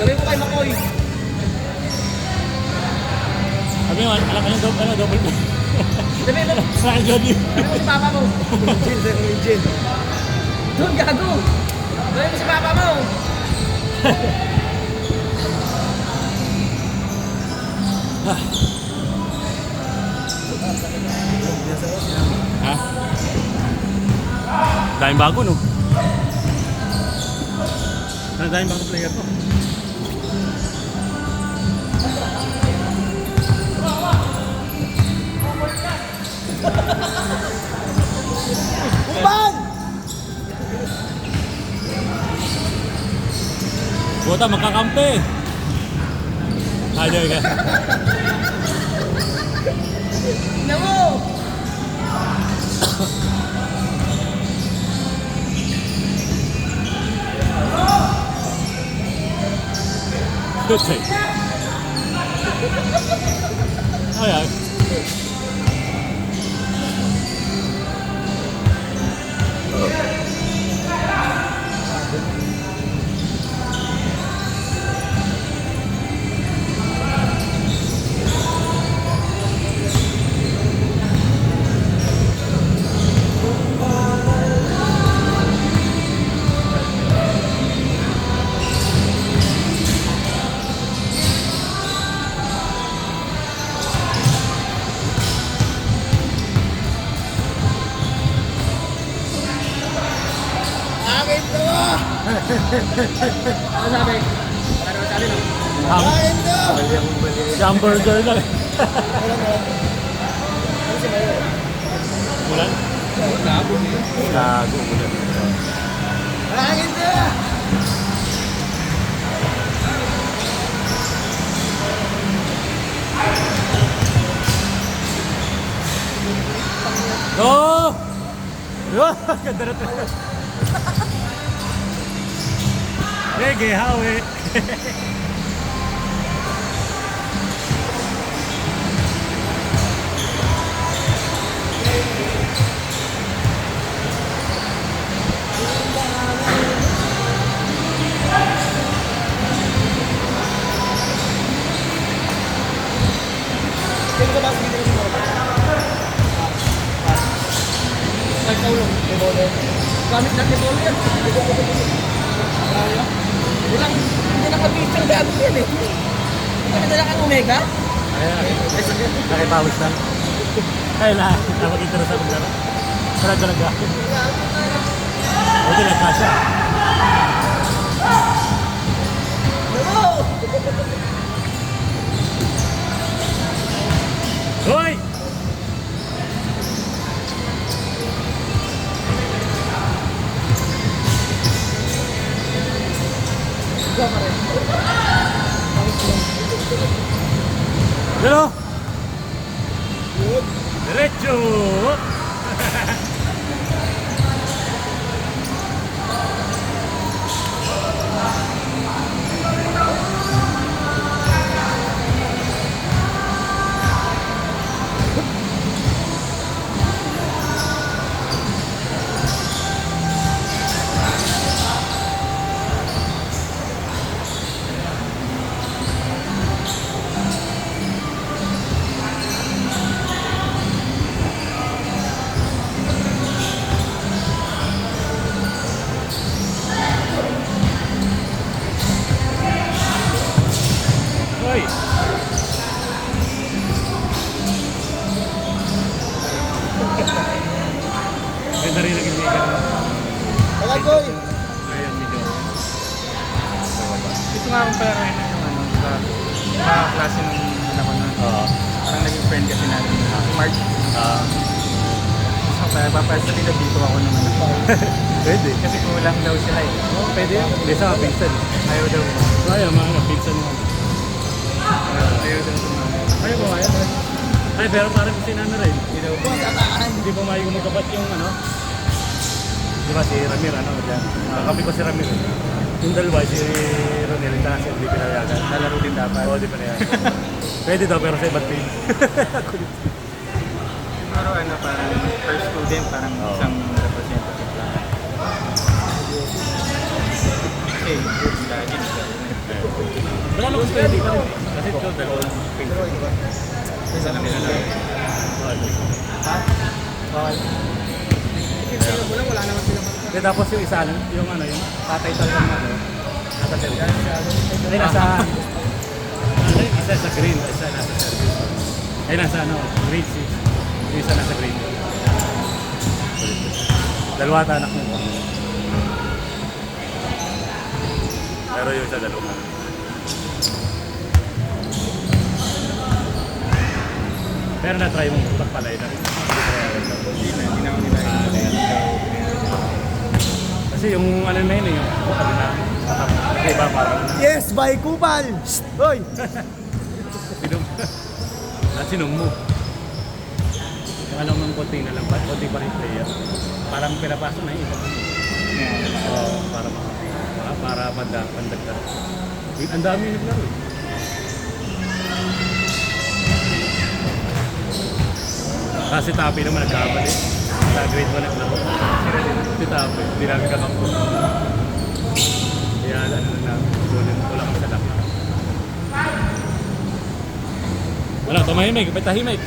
Sabi mo kay Makoy. Sabi mo, alam ka yung double mo. Sabi mo, Saan Johnny? sabi mo si papa mo. Jin. Doon, gago. Sabi mo si papa mo. Ha? Daming bago, no? Daming bago player to. Kumban! Buta, magkakampi. Ayaw ka. Tingnan mo. Good save. Ayaw. Akin to! Ano sabi? Ano sabi mo? Akin to! Hamburger lang. Ulan? Gago niya. Gago, ulan. Akin to! Oh! Yun! Ganda na tayo. Sige, hawi. Sino ka ba? Sige din mo. Nagtulong. Gamit natin bolo yan. Walang, hindi nakabitang gago yan eh. Hindi na kang Omega? Ayan, nakipawis lang. Ay, lahat. Napag-intero sa paglaro. Sarap talaga. Buti nagkasya. Hoy! Pero Diretso! Hoy! Ganda rin ang kaibigan mo. Wala, Koy! Ayan, medyo. Gusto nga akong palaruin na yung ano, sa klase nung anak ko na. Oo. Parang naging friend kasi natin. Si Mark. Gusto ko papasalita dito ako ng anak ko. Pwede. Kasi kulang daw sila eh. Oo, pwede yan. Hindi sa mga pinsan. Ayaw daw. Ayaw, mga pinsan mo. Ayaw daw sumama. Ayaw mo, ayaw. Ay, pero parang si Nana rin. Hindi daw. Hindi pa maayong magabat yung ano. Di ba si Ramir, ano, dyan. Kakampi ko si Ramir. Yung dalawa, si Ronel, yung si hindi pinayagan. Lalaro din dapat. Oo, di pinayagan. Pwede daw, pero sa iba't team. Siguro ano, parang first student, parang Oo. isang representative lang. Kasi, good lagi. Tapos pwede pa rin. Kasi ito, dalawang page. Pero iba. Isa lang yun lang. Ha? Okay. Sino mo lang, wala naman pinapagod. Tapos yung isa, yung ano, yung tatay talaga ng ano, nasa service. Ay, nasa, ay, isa sa green, isa nasa service. Ay, nasa ano, grade 6. Yung isa nasa grade 2. Dalawa ata anak mo. Pero yung isa dalawa. Pero na-try mong pagpalay na rin. Hindi na ako nila. Kasi yung ano na yun, yung ano na, kasi iba parang Yes, by Kupal! Hoy! sinum. At sinum mo. Yung alam mong konti na lang, konti pa rin player. Parang pinapasok na yun. Oo, para pandagdag. Ang dami naglaro eh. Kasi Tapi naman nagkamali. Sa grade 1 naglaro. Si Tapi, hindi namin kakampo. Kaya ano na, wala kami sa laki. Wala, tumahimik, ba't tahimik?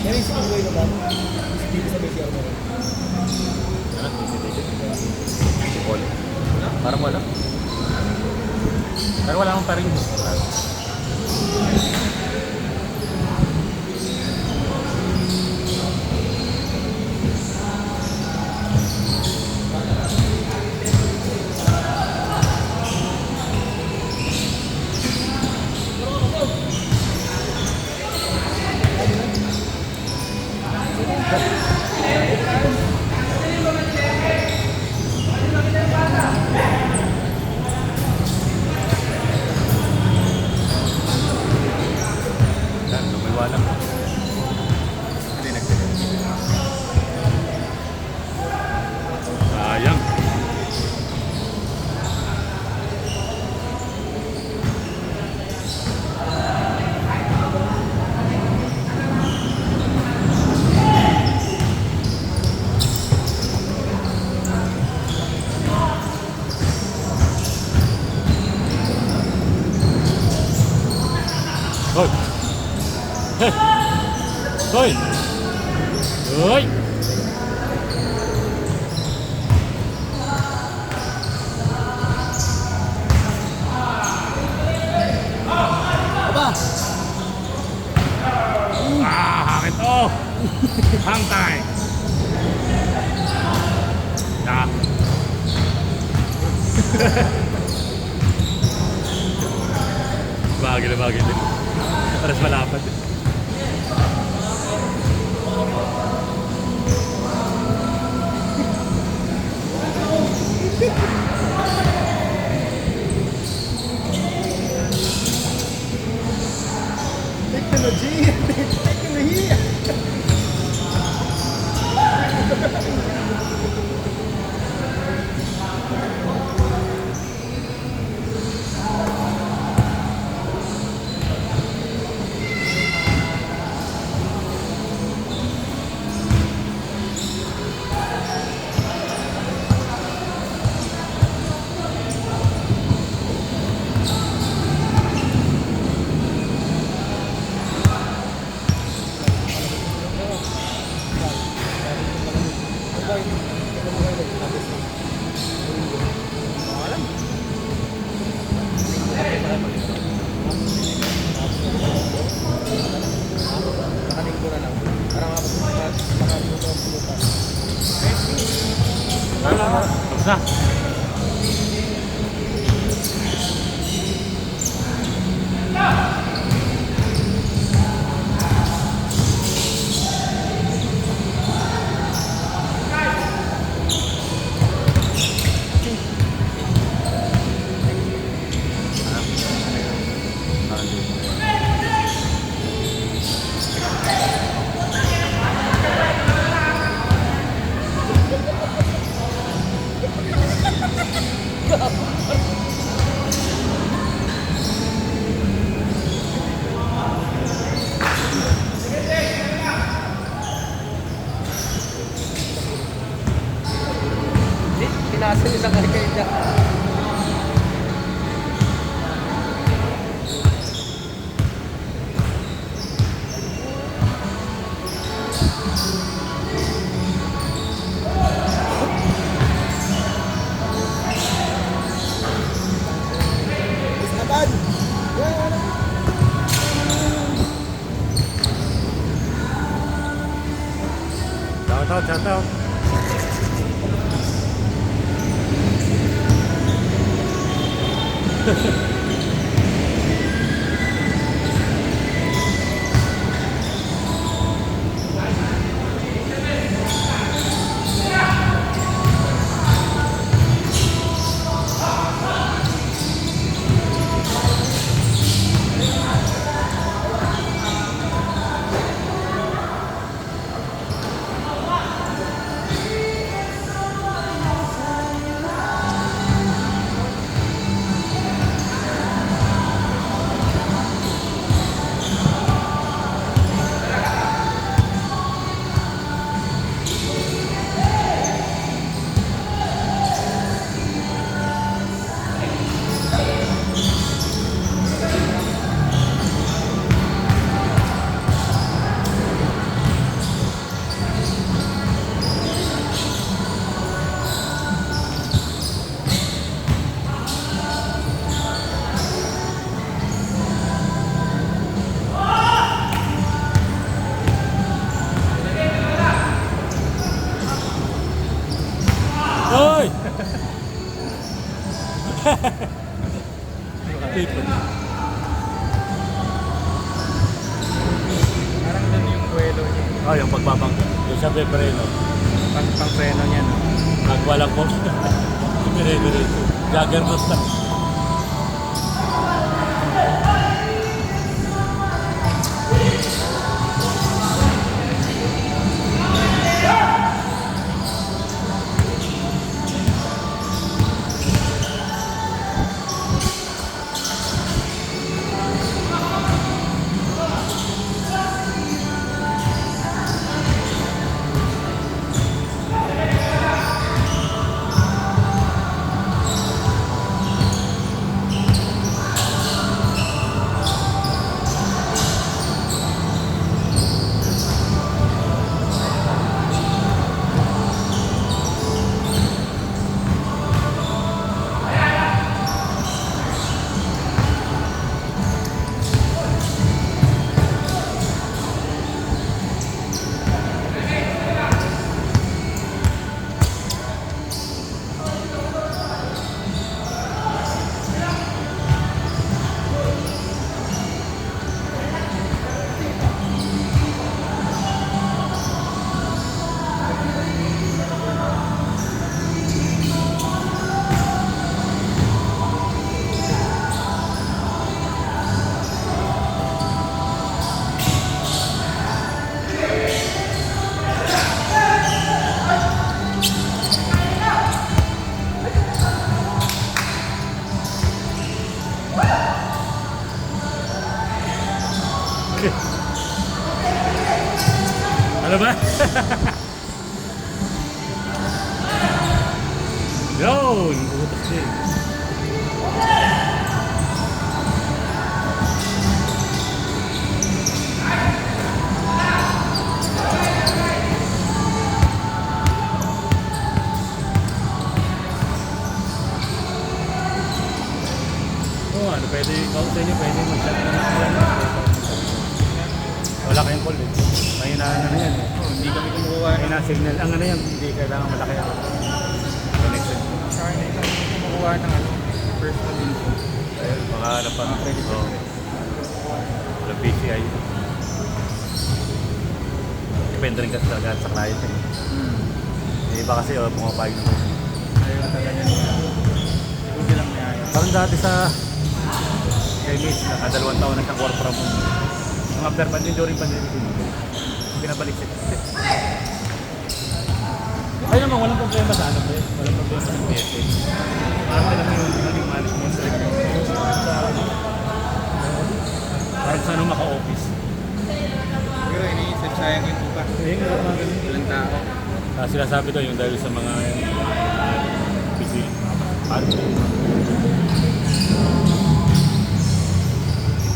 Yan yung speedway na ba? Dito sa BCR mo. Parang wala. Pero wala akong paring. Yan, lumiwanag. Hindi nagtagay. Sayang. Hoy! Hey! Hoy! Hoy! Aba! Hakit to! Hang time! Ya. Bagay na bagay din. Paras malapad. Technology! Technology! Shout out, shout out. Hoy! Parang doon yung buwelo niya. Oh, yung pagbabang. Yung sa Peperino. Pang preno niya, no? Nagwalang po. Dire-diretso. Juggernaut lang. Ano ba? Yun! Butas din. Oh, ano pwede ikaw sa inyo, pwede mag-chat na wala kayong call eh. May na yan eh. Oh, hindi kami kumukuha. May na signal. Ang ano yan, hindi kailangan malaki ang connection. Saka hindi kami kumukuha ng ano, personal info. Ayun, baka napan. credit Oo. Walang PCI. Depende rin kasi talaga sa client eh. Yung iba kasi pumapayag na. Ayaw na talaga nila. Hindi lang may ayaw. Parang dati sa Chinese, nakadalawang taon na siyang work from home. Nung after pandemic, during pandemic, pinabalik siya. Ay naman, walang problema sa ano pre. Walang problema sa PSA. Parang lang yung management parang sa ano maka-office. Pero iniisip sayang yung iba. Ayun nga mga ganun. Ilang tao. Sila sabi to yung dahil sa mga busy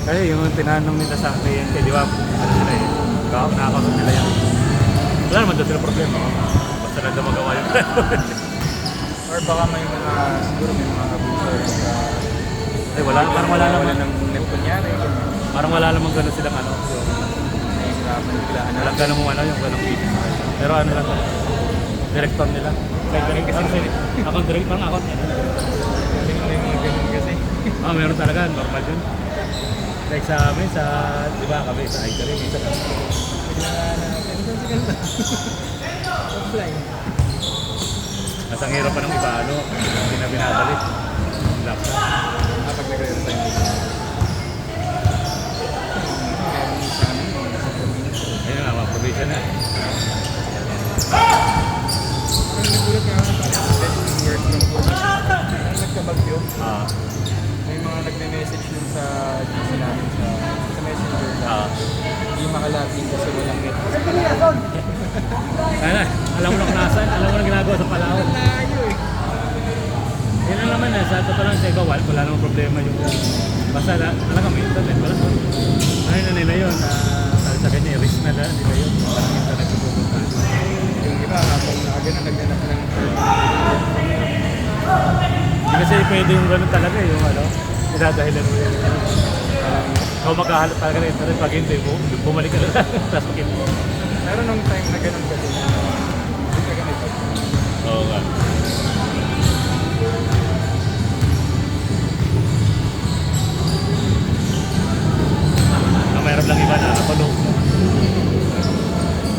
kasi yung tinanong nila sa kliyente, di ba? Ano sila eh? Nakakausap nila yan. Wala naman daw sila problema. Basta na daw magawa yung Or baka may mga, siguro may mga abuser sa... Ay, parang wala naman. Wala nang net kunyari. Parang wala namang gano'n silang ano. Yung manipulahan na. Alam ka naman ano yung ganong video. Pero ano lang, director nila. Account director, parang account nila. May mga ganun kasi. Meron talaga, normal yun. Like sa amin, di ba kami sa Icary, minsan Offline. mas ang hirap pa ng iba, hindi na binabalik. Laptop. Kapag nagre-resign dito. Meron sa amin, mga nasa province. Ayun nga, mga provision na. Parang nagulat nga ako, parang best work from home. Parang nagkabagyo. May mga nagme-message dun sa GC namin sa messenger na hindi makalapin kasi walang net. Kaya na, alam mo na kung nasaan, alam mo na ginagawa sa Palawan. Layo eh. Yun lang naman, sa totoo lang sa ikaw, wala namang problema yung basta alam ka may internet, wala mo. Ano na nila yun, sa ganyan, risk na nila yun, parang internet yung pupunta. Yung iba, habang agad na naghanap ng Hindi kasi pwede yung gano'n talaga, yung idadahilan mo yung ikaw magkahalap talaga ng internet, pag hindi mo, bumalik ka na lang, tapos makita. Pero nung time na ganun kasi, hindi ka ganito. Oo nga. Mayroon lang iba na nakulong.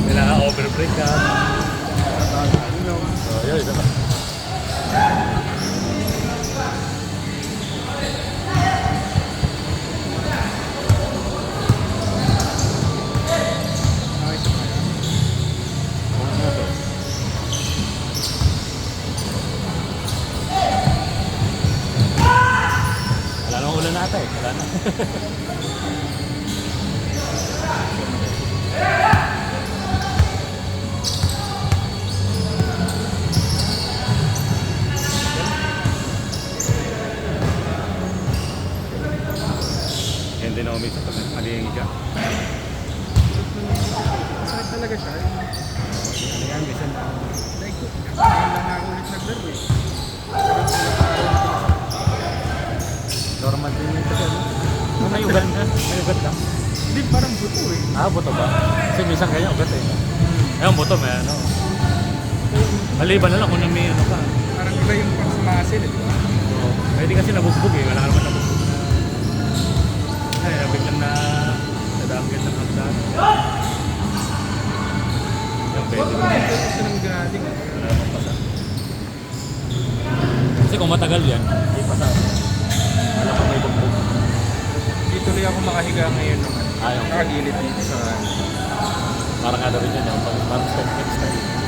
Kailangan overbreak ka. So, yun, isa pa. Wala namang ulan na ata eh. Wala na. Hindi na umisip pag nalihingi ka. Sakit talaga siya. Ano yan, minsan Like, ngayon lang ako ulit naglaro eh. normal din yun kasi nung may ugat ka, may ugat ka. Hindi, parang buto eh. Buto ba? Kasi minsan ganyan ugat eh. Ayun, buto may maliban na lang kung may ka. Parang iba yung pang sa muscle eh. So, pwede kasi nabugbog eh, wala ka naman nabugbog. Ay, biglang nadamgit ng hagdan. Yung pwede mo. Gusto ng galing eh. Wala namang pasa. Kasi kung matagal yan, hindi pasa. Wala kang may bugbog. Hindi tuloy ako makahiga ngayon nung Ayaw. nakagilid dito sa Parang ano rin yan, parang step style.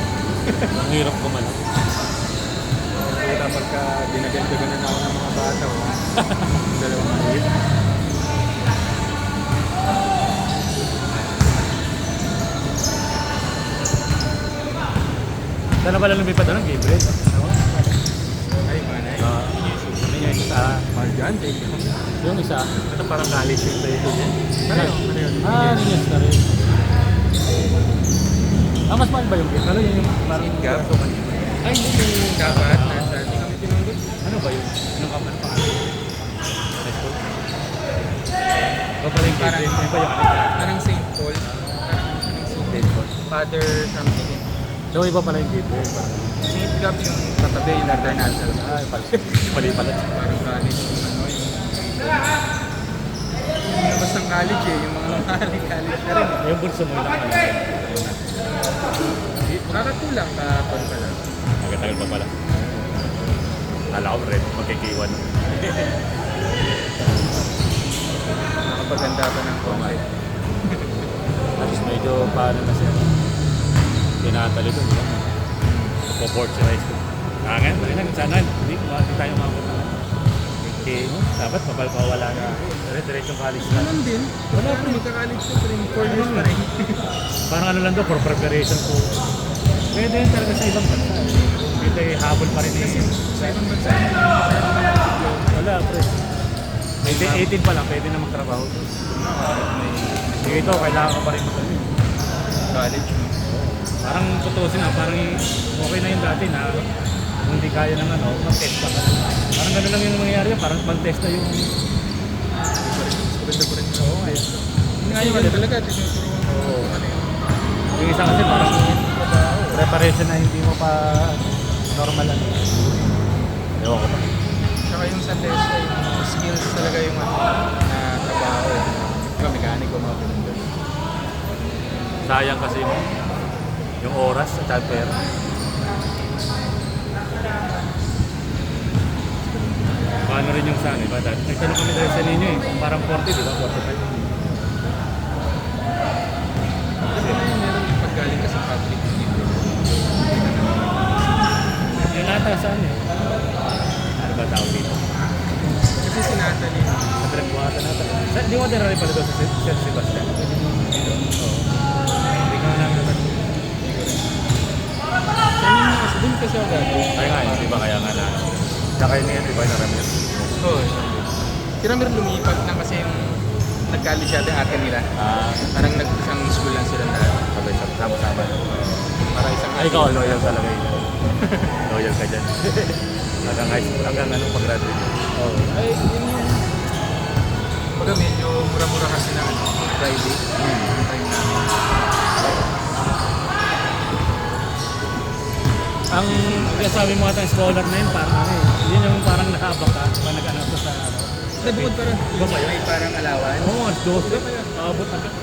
Ang hirap kumalang. kaya pagka dinaganda-ganda na ako ng mga bata o dalawang maliit. Saan na pala lumipat ng Gabriel? Ay, manay. Ano yung isa? Marjan, take it. Yung isa, ito parang college yung tayo yun. Ano yun? Yes na rin. Mas mahal ba yung gift? Ano yun yung parang Gap? Ay, hindi yung Dapat, nasa hindi kami tinulog. Ano ba yun? Anong kapan pa? High school? Ito pala yung Parang- Gabriel. Ano ba yung ano? Parang St. Paul. Parang St. Father something. So iba pala yung Gabriel. St. Gap yung katabi yung Lardanasal. Ay, pala. Mali pala. Parang college yung ano yung labas ng college eh, yung mga college na rin eh. Yung bulso mo lang. Nakatulang kahapon pala. Magatagal pa pala. Kala ko red, magkikiwan. Nakapaganda pa ng konti. Tapos medyo paano na siya. Tinatali doon, di ba? Po-port siya high school. Ngayon, sana hindi tayo mabot na. Okay, dapat mapalpawala na. Diretsyong college na. Ganun din. Wala pa rin magka-college ko, pero 4 years pa rin. Parang ano lang doon, for preparation po. Pwede yun talaga sa ibang bansa. Dito habol pa rin eh. Sa ibang bansa, Wala, pre. 18 pa lang, pwede na magtrabaho. Dito, kailangan ka pa rin magtrabaho. college. Parang tutusin na, parang okay na yung dati na kung hindi kaya ng mag-test ka. Parang gano'n lang yung mangyayari, parang mag-test na yung... Maganda pa rin. Oo, eh. Ngayon talaga, tinuturuan ko Oo. Yung isa kasi parang preparation na hindi mo pa normal ano. Ewan ko pa. Tsaka yung sa TESDA, yung skills talaga yung ano, na trabaho. Diba, mekaniko, mga ganun doon. Sayang kasi yung oras at saka pera. Paano rin yung sa ano, diba? Nagtanong kami dahil sa ninyo eh, kung parang 40, di ba? 45. Kasi meron yung paggaling ka sa Catholic dito. Yung nata saan eh? Ano ba tawag dito? Kasi si Natalie, Sa pinagbuhatan natin. Di mo din rin pala doon sa San Sebastian. Oo. Hindi ka na naman. kasi dun kasi ako dati. Kaya nga, di ba kaya nga na. Tsaka yun yan, di ba naramit? Oo. Si Ramir lumipat na kasi yung nag-college siya yung ate nila. Parang nag-isang school lang sila na Sabay sama-sama. para isang Ay, ikaw, loyal talaga yun. Loyal ka dyan. Hanggang high school, hanggang anong pag-graduate. Oo. Ay, yun yung... Baga medyo mura-mura kasi na ano, Friday. Yung time namin. Ang sabi mo atang scholar na yun, parang ano eh. Yun yung parang nahabak ka, pa nag-anak ka sa ano. Hindi, bukod pa rin. Iba pa yun? May parang alawan. Oo, 12. Abot hanggang.